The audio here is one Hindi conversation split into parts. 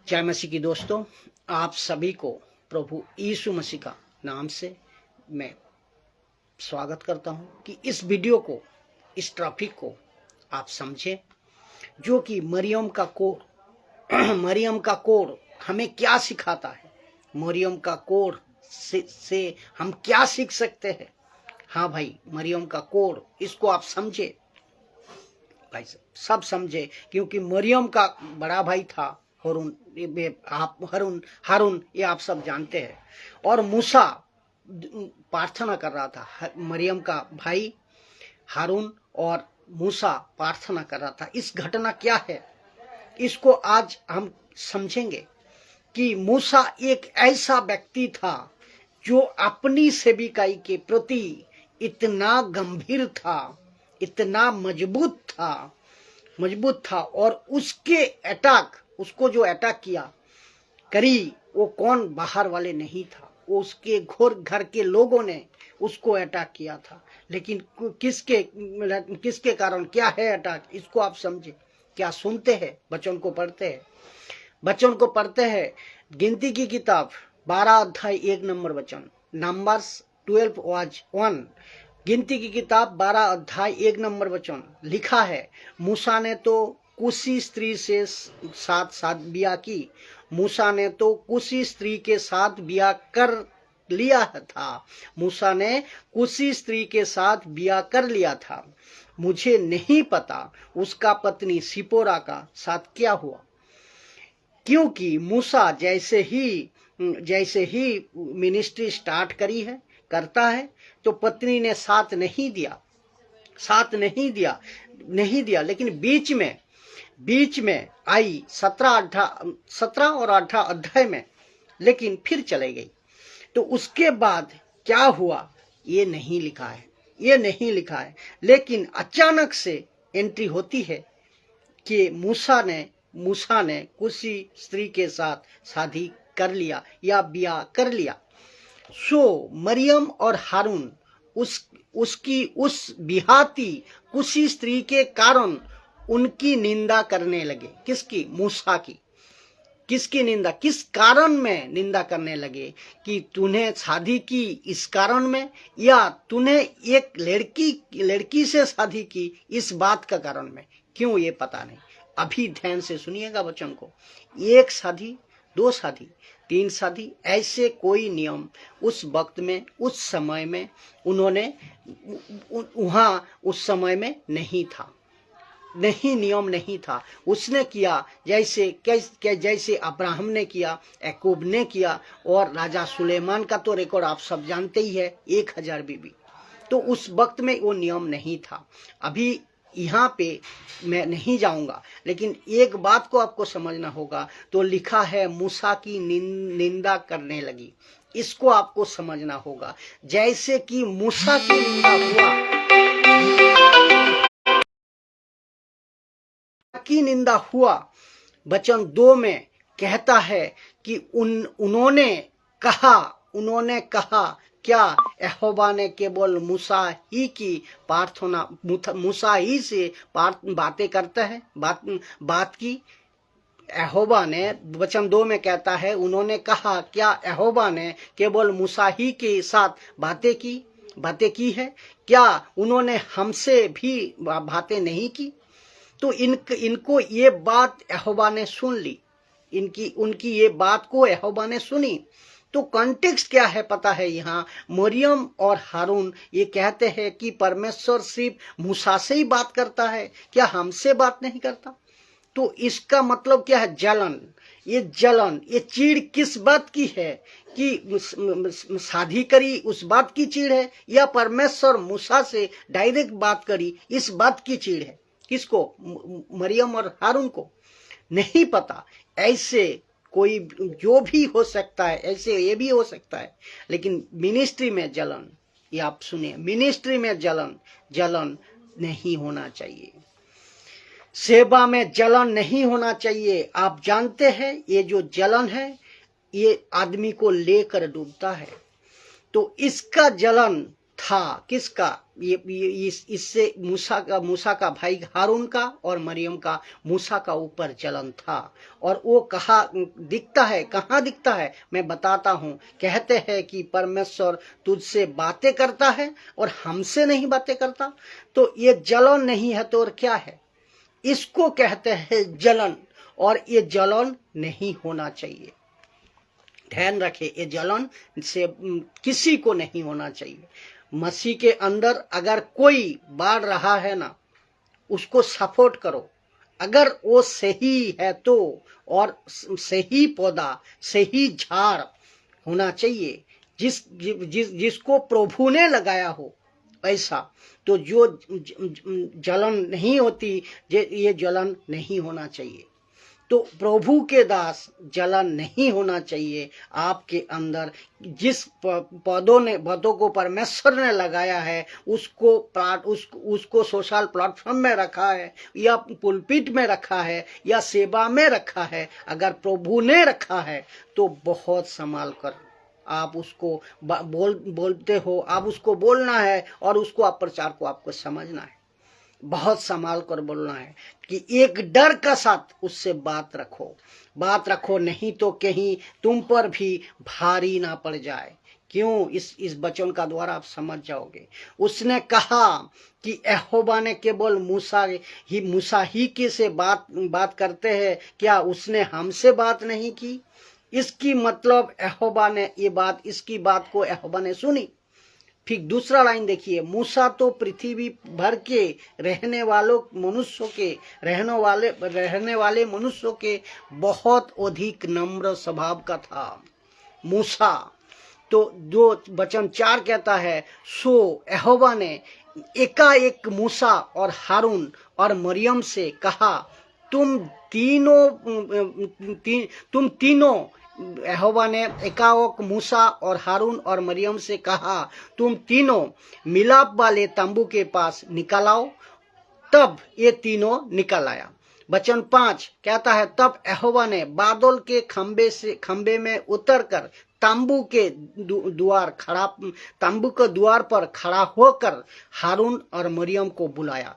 जय मसीह की दोस्तों, आप सभी को प्रभु यीशु मसीह का नाम से मैं स्वागत करता हूं कि इस वीडियो को, इस टॉपिक को आप समझें, जो कि मरियम का कोड हमें क्या सिखाता है, मरियम का कोड से हम क्या सीख सकते हैं। हाँ भाई, मरियम का कोड, इसको आप समझे भाई, सब समझे, क्योंकि मरियम का बड़ा भाई था हारून, ये आप सब जानते हैं। और मूसा प्रार्थना कर रहा था, मरियम का भाई हारून और मूसा प्रार्थना कर रहा था। इस घटना क्या है, इसको आज हम समझेंगे कि मूसा एक ऐसा व्यक्ति था जो अपनी सेविकाई के प्रति इतना गंभीर था, इतना मजबूत था और उसको जो अटैक करी वो कौन, बाहर वाले नहीं था, वो उसके घर के लोगों ने उसको अटैक किया था। लेकिन किसके कारण क्या है अटैक, इसको आप समझे। क्या सुनते हैं, वचन को पढ़ते हैं। गिनती की किताब 12 अध्याय 1 नंबर वचन, नंबर्स 12:1। गिनती की किताब 12 अध्याय 1 नंबर वचन लिखा है, मूसा ने तो कुशी स्त्री से साथ ब्याह की। मूसा ने तो कुशी स्त्री के साथ ब्याह कर लिया था। मूसा ने कुशी स्त्री के साथ ब्याह कर लिया था। मुझे नहीं पता उसका पत्नी सिपोरा का साथ क्या हुआ, क्योंकि मूसा जैसे ही मिनिस्ट्री स्टार्ट करता है तो पत्नी ने साथ नहीं दिया। लेकिन बीच में आई 17 और 18 अध्याय में, लेकिन फिर चले गई। तो उसके बाद क्या हुआ ये नहीं लिखा है। लेकिन अचानक से एंट्री होती है कि मूसा ने कुशी स्त्री के साथ शादी कर लिया या ब्याह कर लिया। सो मरियम और हारून उसकी उस बिहाती कुशी स्त्री के कारण उनकी निंदा करने लगे। किसकी? मूसा की। किसकी निंदा, किस कारण में निंदा करने लगे कि तूने शादी की इस कारण में, या तूने एक लड़की से शादी की इस बात का कारण में। क्यों ये पता नहीं। अभी ध्यान से सुनिएगा वचन को। एक शादी, 2 शादी, 3 शादी, ऐसे कोई नियम उस वक्त में, उस समय में उन्होंने उस समय में नियम नहीं था। उसने किया जैसे अब्राहम ने किया, याकूब ने किया, और राजा सुलेमान का तो रिकॉर्ड आप सब जानते ही है, 1000 बीबी। तो उस वक्त में वो नियम नहीं था। अभी यहाँ पे मैं नहीं जाऊंगा, लेकिन एक बात को आपको समझना होगा। तो लिखा है मूसा की निंदा करने लगी, इसको आपको समझना होगा। जैसे कि मूसा की निंदा हुआ, वचन 2 में कहता है कि उन्होंने कहा क्या यहोवा ने केवल मूसा ही की प्रार्थना, मूसा ही से बातें करता है, बात की। यहोवा ने, वचन 2 में कहता है, उन्होंने कहा क्या यहोवा ने केवल मूसा ही के साथ बातें की है, क्या उन्होंने हमसे भी बातें नहीं की? तो इनको ये बात यहोवा ने सुन ली, उनकी ये बात को यहोवा ने सुनी। तो कॉन्टेक्स्ट क्या है पता है? यहाँ मरियम और हारून ये कहते हैं कि परमेश्वर सिर्फ मूसा से ही बात करता है, क्या हमसे बात नहीं करता? तो इसका मतलब क्या है? जलन, ये चीड़ किस बात की है कि शादी करी उस बात की चीड़ है, या परमेश्वर मूसा से डायरेक्ट बात करी इस बात की चीड़ है? किसको? मरियम और हारून को नहीं पता। ऐसे कोई जो भी हो सकता है, ऐसे ये भी हो सकता है। लेकिन मिनिस्ट्री में जलन, ये आप सुनिए, मिनिस्ट्री में जलन नहीं होना चाहिए, सेवा में जलन नहीं होना चाहिए। आप जानते हैं ये जो जलन है ये आदमी को लेकर डूबता है। तो इसका जलन था। किसका? इससे मूसा का भाई हारून का और मरियम का मूसा का ऊपर जलन था। और वो कहा दिखता है, कहाँ दिखता है, मैं बताता हूँ। कहते हैं कि परमेश्वर तुझसे बातें करता है और हमसे नहीं बातें करता। तो ये जलन नहीं है तो और क्या है? इसको कहते हैं जलन, और ये जलन नहीं होना चाहिए। ध्यान रखे, ये जलन से किसी को नहीं होना चाहिए। मसीह के अंदर अगर कोई बाढ़ रहा है ना, उसको सपोर्ट करो। अगर वो सही है तो, और सही पौधा, सही झाड़ होना चाहिए, जिसको प्रभु ने लगाया हो ऐसा, तो जो जलन नहीं होती, ये जलन नहीं होना चाहिए। तो प्रभु के दास, जलन नहीं होना चाहिए आपके अंदर। जिस पदों को परमेश्वर ने लगाया है, उसको सोशल प्लेटफॉर्म में रखा है, या पुलपिट में रखा है, या सेवा में रखा है, अगर प्रभु ने रखा है तो बहुत संभाल कर आप उसको बोलते हो। आप उसको बोलना है, और उसको आप प्रचार को आपको समझना है, बहुत संभाल कर बोलना है कि एक डर का साथ उससे बात रखो, नहीं तो कहीं तुम पर भी भारी ना पड़ जाए। क्यों? इस वचन का द्वारा आप समझ जाओगे। उसने कहा कि यहोवा ने केवल मूसा ही के से बात करते हैं क्या? उसने हमसे बात नहीं की? इसकी मतलब यहोवा ने इसकी बात को यहोवा ने सुनी। फिर दूसरा लाइन देखिए, मूसा तो पृथ्वी भर के रहने वाले मनुष्यों के बहुत अधिक नम्र स्वभाव का था। मूसा तो जो वचन 4 कहता है, सो यहोवा ने एकाएक मूसा और हारून और मरियम से कहा, तुम तीनों यहोवा ने एकाएक मूसा और हारून और मरियम से कहा, तुम तीनों मिलाप वाले तंबू के पास निकल आओ। तब ये तीनों निकल आया। वचन 5 कहता है, तब यहोवा ने बादल के खंबे में उतरकर तंबू के द्वार पर खड़ा होकर हारून और मरियम को बुलाया।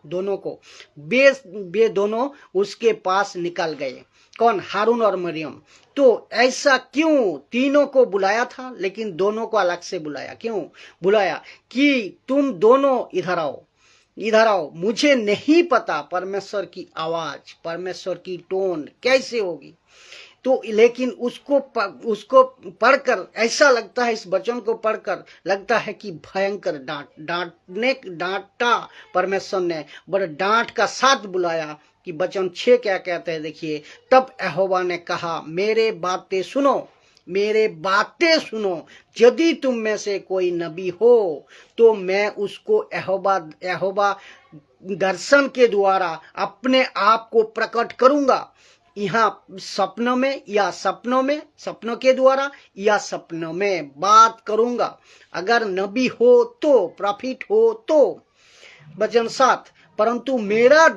दोनों को वे दोनों उसके पास निकल गए। कौन? हारून और मरियम। तो ऐसा क्यों? तीनों को बुलाया था, लेकिन दोनों को अलग से बुलाया। क्यों बुलाया? कि तुम दोनों इधर आओ। मुझे नहीं पता परमेश्वर की आवाज, परमेश्वर की टोन कैसे होगी, तो लेकिन उसको पढ़कर ऐसा लगता है, इस वचन को पढ़कर लगता है कि भयंकर डांटा परमेश्वर ने, बड़े डांट का साथ बुलाया। कि वचन 6 क्या कहते हैं, देखिए, तब यहोवा ने कहा, मेरे बातें सुनो, यदि तुम में से कोई नबी हो तो मैं उसको यहोवा दर्शन के द्वारा अपने आप को प्रकट करूंगा। यहाँ सपनों के द्वारा या सपनों में बात करूंगा। अगर नबी हो तो, प्रॉफिट हो तो। वचन 7, परंतु मेरा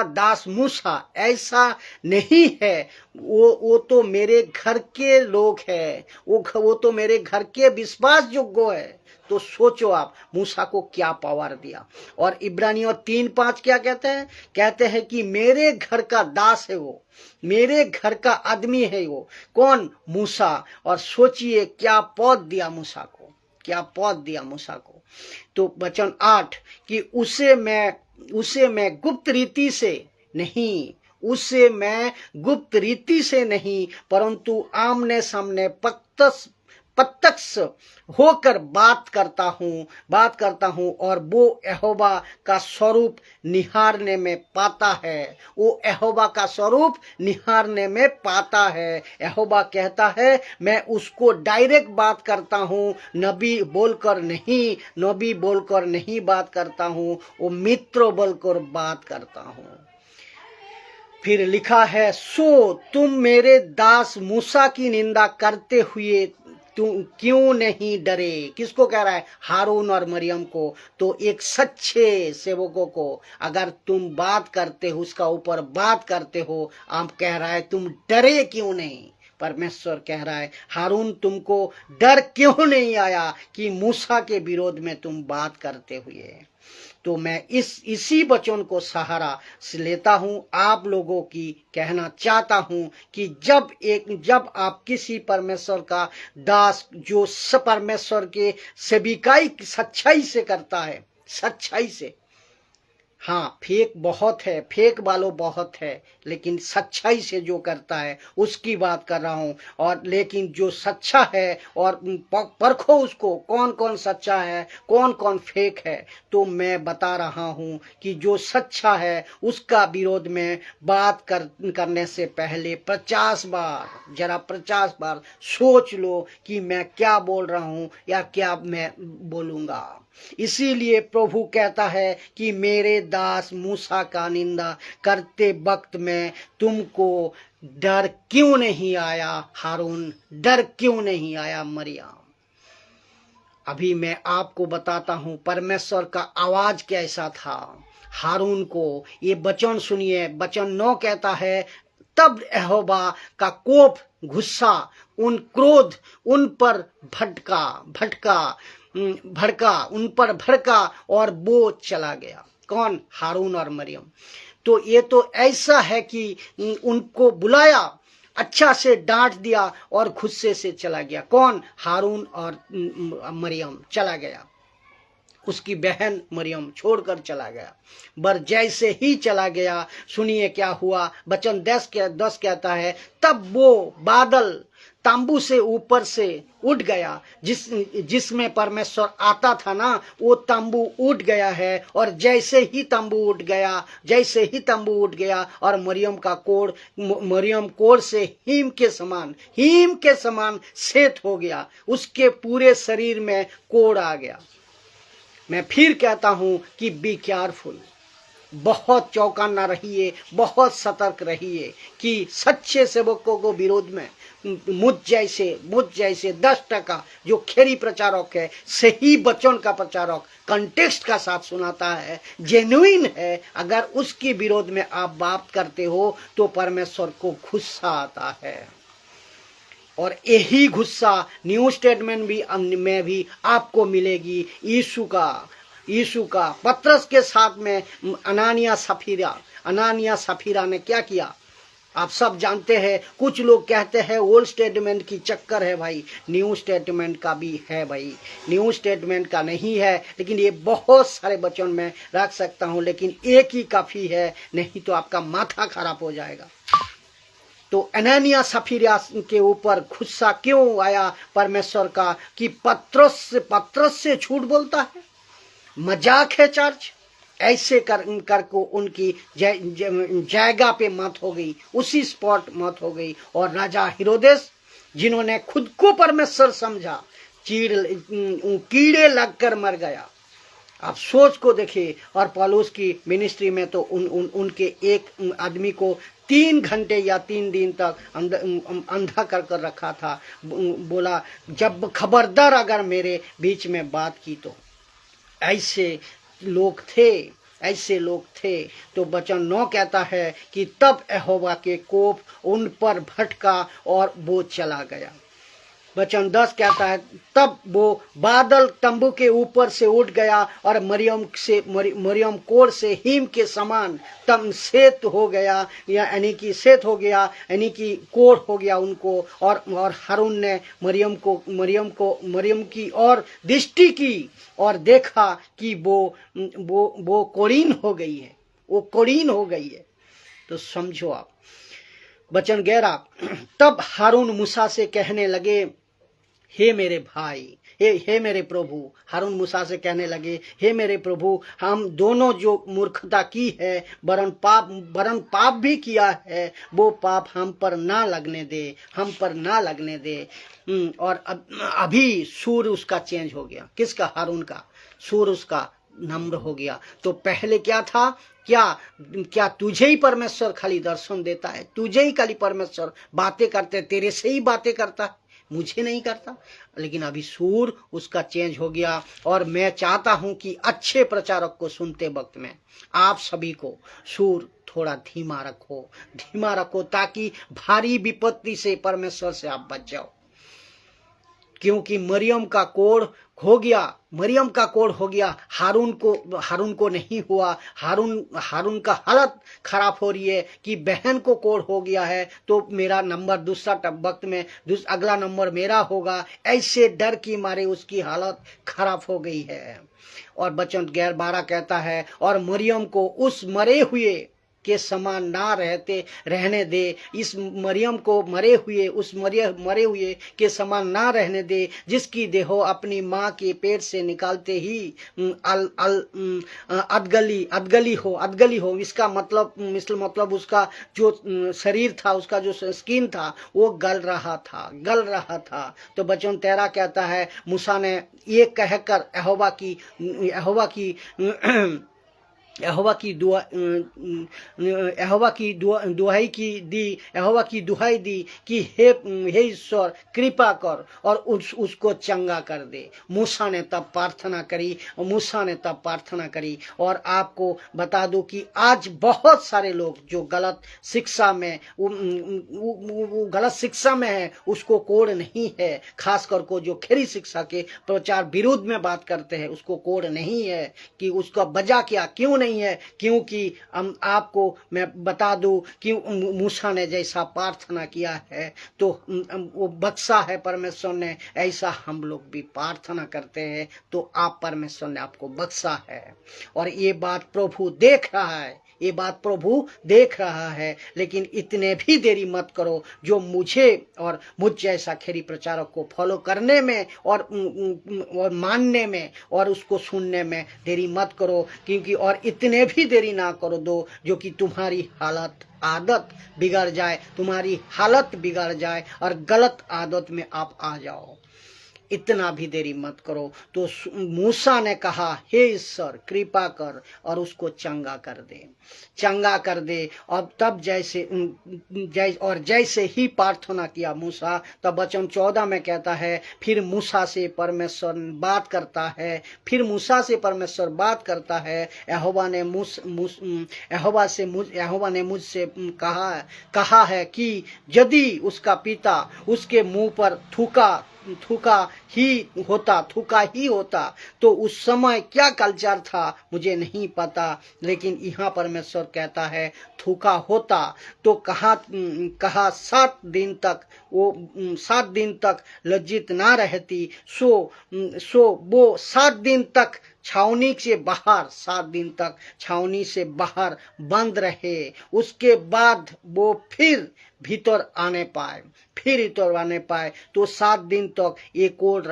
दास मूसा ऐसा नहीं है। वो तो मेरे घर के लोग हैं, वो तो मेरे घर के विश्वास योग्य है। तो सोचो आप, मूसा को क्या पावर दिया। और इब्रानियों 3:5 क्या कहते हैं कि मेरे घर का दास है वो, मेरे घर का आदमी है वो। कौन? मूसा। और सोचिए क्या पद दिया मूसा को। तो वचन 8 कि उसे मैं गुप्त रीति से नहीं परंतु आमने सामने प्रत्यक्ष होकर बात करता हूँ और वो यहोवा का स्वरूप निहारने में पाता है। यहोवा कहता है, मैं उसको डायरेक्ट बात करता हूँ, नबी बोलकर नहीं बात करता हूँ, वो मित्र बोलकर बात करता हूँ। फिर लिखा है, सो तुम मेरे दास मूसा की निंदा करते हुए तुम क्यों नहीं डरे? किसको कह रहा है? हारून और मरियम को। तो एक सच्चे सेवकों को अगर तुम बात करते हो, उसका ऊपर बात करते हो, आप कह रहा है तुम डरे क्यों नहीं? परमेश्वर कह रहा है, हारून तुमको डर क्यों नहीं आया कि मूसा के विरोध में तुम बात करते हुए। तो मैं इसी वचन को सहारा से लेता हूं, आप लोगों की कहना चाहता हूं कि जब आप किसी परमेश्वर का दास जो परमेश्वर के सेविकाई सच्चाई से करता है, सच्चाई से, हाँ फेक बहुत है, फेक वालों बहुत है, लेकिन सच्चाई से जो करता है उसकी बात कर रहा हूं। और लेकिन जो सच्चा है और परखो उसको, कौन कौन सच्चा है कौन कौन फेक है। तो मैं बता रहा हूं कि जो सच्चा है उसका विरोध में बात करने से पहले 50 बार, जरा 50 बार सोच लो कि मैं क्या बोल रहा हूं या क्या मैं बोलूंगा। इसीलिए प्रभु कहता है कि मेरे दास मूसा का निंदा करते वक्त में तुमको डर क्यों नहीं आया हारून, डर क्यों नहीं आया मरियम। अभी मैं आपको बताता हूं परमेश्वर का आवाज कैसा था हारून को। ये वचन सुनिए, वचन 9 कहता है, तब यहोवा का कोप, गुस्सा, क्रोध उन पर भड़का और वो चला गया। कौन? हारून और मरियम। तो ये तो ऐसा है कि उनको बुलाया, अच्छा से डांट दिया और गुस्से से चला गया। कौन? हारून और मरियम चला गया, उसकी बहन मरियम छोड़कर चला गया। बर जैसे ही चला गया, सुनिए क्या हुआ। वचन 10 कहता है, तब वो बादल तांबू से ऊपर से उठ गया, जिसमें परमेश्वर आता था ना, वो तांबू उठ गया है। और जैसे ही तांबू उठ गया और मरियम कोढ़ से हीम के समान श्वेत हो गया, उसके पूरे शरीर में कोढ़ आ गया। मैं फिर कहता हूं कि बी केयरफुल, बहुत चौकन्ना रहिए, बहुत सतर्क रहिए कि सच्चे सेवकों को विरोध में मुझ जैसे 10% जो खेरी प्रचारक है, सही वचन का प्रचारक, कंटेक्स्ट का साथ सुनाता है, जेन्युइन है, अगर उसके विरोध में आप बात करते हो तो परमेश्वर को गुस्सा आता है। और यही गुस्सा न्यू स्टेटमेंट में भी आपको मिलेगी। यीशु का पतरस के साथ में अनानिया सफीरा ने क्या किया आप सब जानते हैं। कुछ लोग कहते हैं ओल्ड स्टेटमेंट की चक्कर है भाई, न्यू स्टेटमेंट का भी है भाई। न्यू स्टेटमेंट का नहीं है, लेकिन ये बहुत सारे वचन में रख सकता हूं, लेकिन एक ही काफी है, नहीं तो आपका माथा खराब हो जाएगा। तो अनानिया सफीरा के ऊपर गुस्सा क्यों आया परमेश्वर का कि पतरस से झूठ बोलता है, मजाक है चर्च। ऐसे कर को उनकी जगह पे मौत हो गई, उसी स्पॉट मौत हो गई। और राजा हेरोदेस, जिन्होंने खुद को परमेश्वर समझा, कीड़े लगकर मर गया। आप सोच को देखिए। और पौलुस की मिनिस्ट्री में तो उनके एक आदमी को 3 घंटे या 3 दिन तक अंधा कर रखा था। बोला, जब खबरदार अगर मेरे बीच में बात की तो। ऐसे लोग थे। तो वचन 9 कहता है कि तब यहोवा के कोप उन पर भटका और वो चला गया। वचन 10 कहता है, तब वो बादल तंबू के ऊपर से उठ गया और मरियम कोढ़ से हीम के समान श्वेत हो गया, यानी कि कोढ़ हो गया उनको। और हारून ने मरियम की और दृष्टि की और देखा कि वो कोढ़ीन हो गई है। तो समझो आप। वचन 11, तब हारून मूसा से कहने लगे, हे मेरे भाई, हे मेरे प्रभु। हारून मूसा से कहने लगे, हे मेरे प्रभु, हम दोनों जो मूर्खता की है, वरन पाप भी किया है, वो पाप हम पर ना लगने दे। और अभी सूर उसका चेंज हो गया। किसका? हारून का। सूर उसका नम्र हो गया। तो पहले क्या था? क्या तुझे ही परमेश्वर खाली दर्शन देता है? तुझे ही खाली परमेश्वर बातें करते, तेरे से ही बातें करता है, मुझे नहीं करता? लेकिन अभी सूर उसका चेंज हो गया। और मैं चाहता हूं कि अच्छे प्रचारक को सुनते वक्त में आप सभी को सूर थोड़ा धीमा रखो ताकि भारी विपत्ति से परमेश्वर से आप बच जाओ। क्योंकि मरियम का कोढ़ हो गया, हारून को नहीं हुआ। हारून का हालत खराब हो रही है कि बहन को कोढ़ हो गया है तो मेरा नंबर दूसरा वक्त में अगला नंबर मेरा होगा, ऐसे डर की मारे उसकी हालत खराब हो गई है। और वचन 11-12 कहता है, और मरियम को उस मरे हुए के समान ना रहने दे। इस मरियम को मरे हुए के समान ना रहने दे, जिसकी देहो अपनी माँ के पेट से निकालते ही अदगली हो। इसका मतलब उसका जो शरीर था, उसका जो स्किन था वो गल रहा था। तो वचन 13 कहता है, मूसा ने ये कहकर यहोवा की दुहाई दी कि हे ईश्वर कृपा कर और उसको चंगा कर दे। मूसा ने तब प्रार्थना करी। और आपको बता दूं कि आज बहुत सारे लोग जो गलत शिक्षा में है, उसको कोड नहीं है। खासकर को जो खरी शिक्षा के प्रचार विरुद्ध में बात करते हैं, उसको कोड नहीं है कि उसका वजह क्यों नहीं है। क्योंकि आपको मैं बता दूं कि मूसा ने जैसा प्रार्थना किया है तो वो बख्शा है परमेश्वर ने, ऐसा हम लोग भी प्रार्थना करते हैं तो आप परमेश्वर ने आपको बख्शा है। और ये बात प्रभु देख रहा है। लेकिन इतने भी देरी मत करो जो मुझे और मुझ जैसा खरी प्रचारक को फॉलो करने में और मानने में और उसको सुनने में देरी मत करो। क्योंकि और इतने भी देरी ना करो दो जो कि तुम्हारी आदत बिगड़ जाए और गलत आदत में आप आ जाओ। इतना भी देरी मत करो। तो मूसा ने कहा, हे ईश्वर कृपा कर और उसको चंगा कर दे। और तब जैसे ही प्रार्थना किया मूसा, तब वचन 14 में कहता है, फिर मूसा से परमेश्वर बात करता है। यहोवा ने मुझसे कहा है कि यदि उसका पिता उसके मुंह पर थूका ही होता तो उस समय क्या कल्चर था मुझे नहीं पता। लेकिन यहाँ परमेश्वर कहता है थूका होता तो कहा 7 दिन तक लज्जित ना रहती। सो वो 7 दिन तक छावनी से बाहर बंद रहे। उसके बाद वो फिर भीतर आने पाए तो 7 दिन तक ये कोड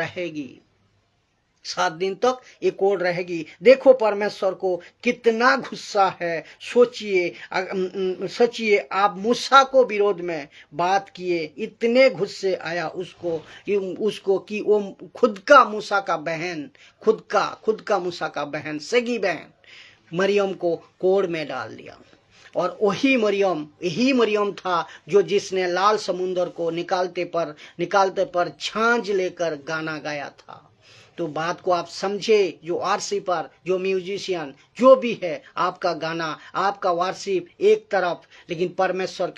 रहेगी। देखो परमेश्वर को कितना गुस्सा है। सोचिए आप मूसा को विरोध में बात किए, इतने गुस्से आया उसको कि वो खुद का मूसा का बहन सगी बहन मरियम को कोड़ में डाल दिया। और यही मरियम था जो जिसने लाल समुंदर को निकालते पर झांझ लेकर गाना गाया था। तो बात को आप समझे, जो आरसी पर जो म्यूजिशियन जो भी है, आपका गाना आपका वार्शिप एक तरफ, लेकिन परमेश्वर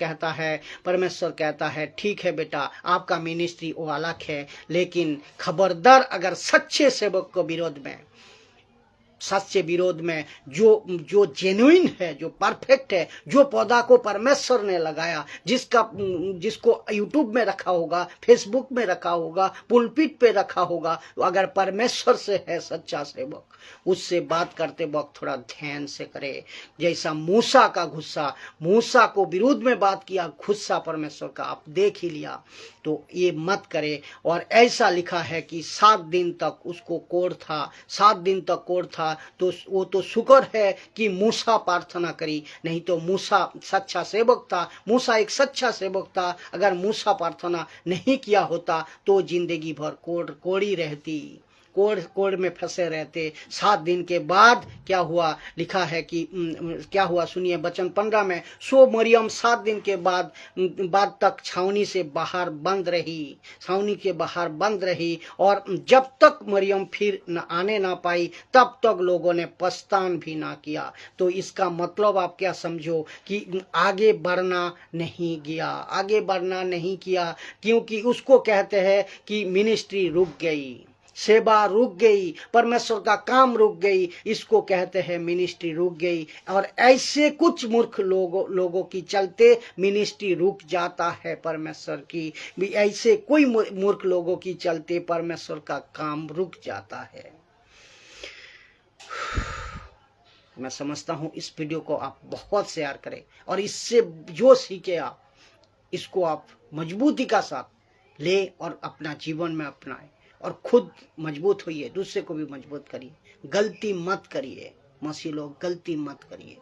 कहता है ठीक है बेटा, आपका मिनिस्ट्री वो अलग है। लेकिन खबरदार अगर सच्चे सेवक को सच्चे विरोध में जो जेन्युइन है, जो परफेक्ट है, जो पौधा को परमेश्वर ने लगाया, जिसको यूट्यूब में रखा होगा, फेसबुक में रखा होगा, पुलपिट पे रखा होगा, तो अगर परमेश्वर से है सच्चा सेवक, उससे बात करते वक्त थोड़ा ध्यान से करे। जैसा मूसा को विरोध में बात किया, गुस्सा परमेश्वर का आप देख ही लिया, तो ये मत करे। और ऐसा लिखा है कि 7 दिन तक उसको कोढ़ था, तो वो तो शुक्र है कि मूसा प्रार्थना करी, नहीं तो मूसा एक सच्चा सेवक था। अगर मूसा प्रार्थना नहीं किया होता तो जिंदगी भर कोढ़ी कोड़ में फंसे रहते। 7 दिन के बाद क्या हुआ, लिखा है कि क्या हुआ सुनिए वचन 15 में, सो मरियम 7 दिन के बाद तक छावनी से बाहर बंद रही, छावनी के बाहर बंद रही, और जब तक मरियम फिर आने ना पाई तब तक लोगों ने पछतान भी ना किया। तो इसका मतलब आप क्या समझो कि आगे बढ़ना नहीं गया, आगे बढ़ना नहीं किया, क्योंकि उसको कहते हैं कि मिनिस्ट्री रुक गई, सेवा रुक गई, परमेश्वर का काम रुक गई, इसको कहते हैं मिनिस्ट्री रुक गई। और ऐसे कुछ मूर्ख लोगों की चलते मिनिस्ट्री रुक जाता है परमेश्वर की, भी ऐसे कोई मूर्ख लोगों की चलते परमेश्वर का काम रुक जाता है। मैं समझता हूं इस वीडियो को आप बहुत शेयर करें और इससे जो सीखे आप इसको आप मजबूती का साथ ले और अपना जीवन में अपनाएं और खुद मजबूत होइए, दूसरे को भी मजबूत करिए। गलती मत करिए, मसीह लोग गलती मत करिए।